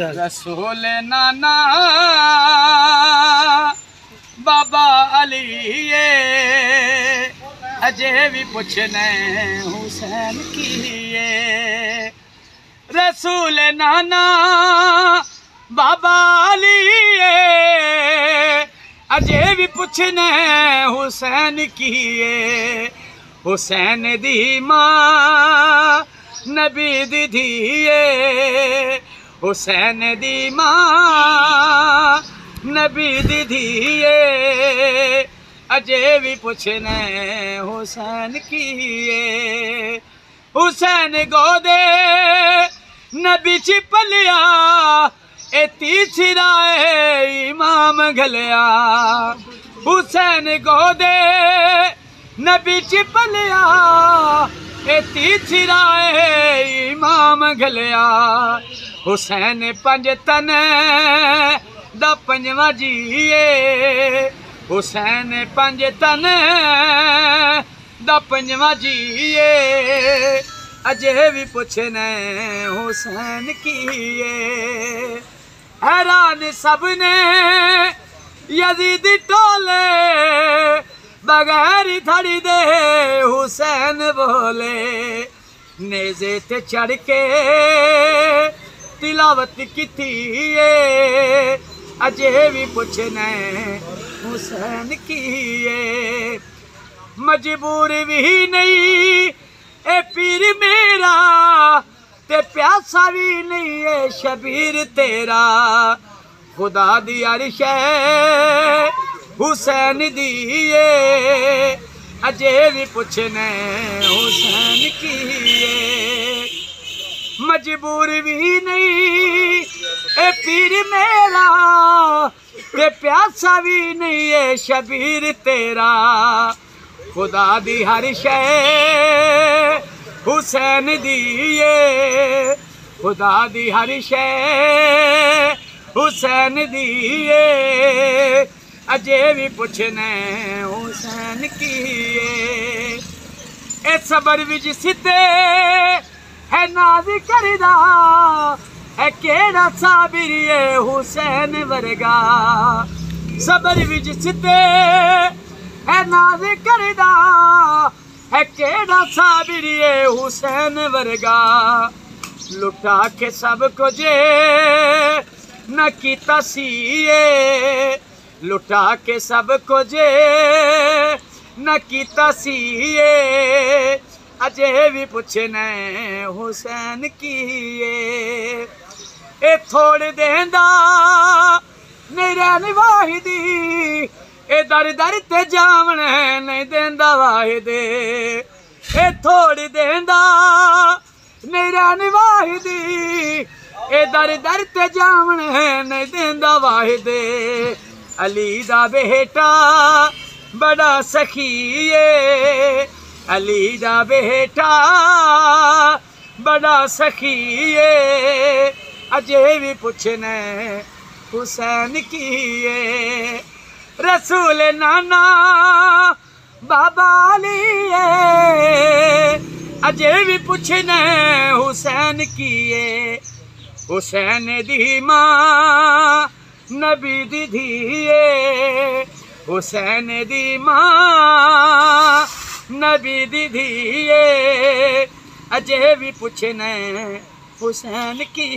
रसूल नाना बाबा अली अजे भी पुछने हुसैन की रसूल नाना बाबा अली अजे भी पुछने हुसैन की हुसैन दी मां नबी दी धीए हुसैन दी मां नबी दी धीए अजे भी पुछने हुसैन की हुसैन गोदे नबी चिपलिया ए तीसरा इमाम घलिया हुसैन गोदे नबी चिपलिया ए तीसरा इमाम घलिया हुसैन पंज तन दा पंजवा जीए हुसैन पंज तन दा पंजवा जीए अजे भी पुछने हुसैन की हैरान सबने यजीद टोले बगैर थड़ी दे हुसैन बोले नेज़े ते चढ़ के तिलावत की अजे भी पुछने हुसैन की मजबूर भी नहीं ए पीर मेरा ते प्यासा भी नहीं है शबीर तेरा खुदा दी अर्श हुसैन दिए अजे भी पुछने हुसैन की मजबूर भी नहीं ए पीर मेरा ते प्यासा भी नहीं है शबीर तेरा खुदा दी हर शै हुसैन दिए खुदा दी हर शै हुसैन दिए अजे भी पुछने हुसैन की ए सबर विच सिद्धे है नाज करदा है केड़ा साबिर हुसैन वर्गा सबर विच सिद्धे है नाज करदा है केड़ा साबिर हुसैन वर्गा लुटा के सब कुछ न कीता सीए लुटा के सब कुछ न कीता सीए अजे भी पुछने हुसैन की ए थोड़ देंदा मेरा वाहिदी ए दर दर ते जावन नहीं देंदा वाहिदे ए थोड़ देंदा मेरा वाहिदी ए दर दर ते जावन नहीं देंदा वाहिदे अली दा बेटा बड़ा सखी अली दा बेटा बड़ा सखी अजे भी पुछने हुसैन की रसूल नाना बाबा अली अजे भी पुछने हुसैन की हुसैन दी मां नबी दी धीए हुसैन दी मां नबी दी धीए अजे भी पुछने हुसैन की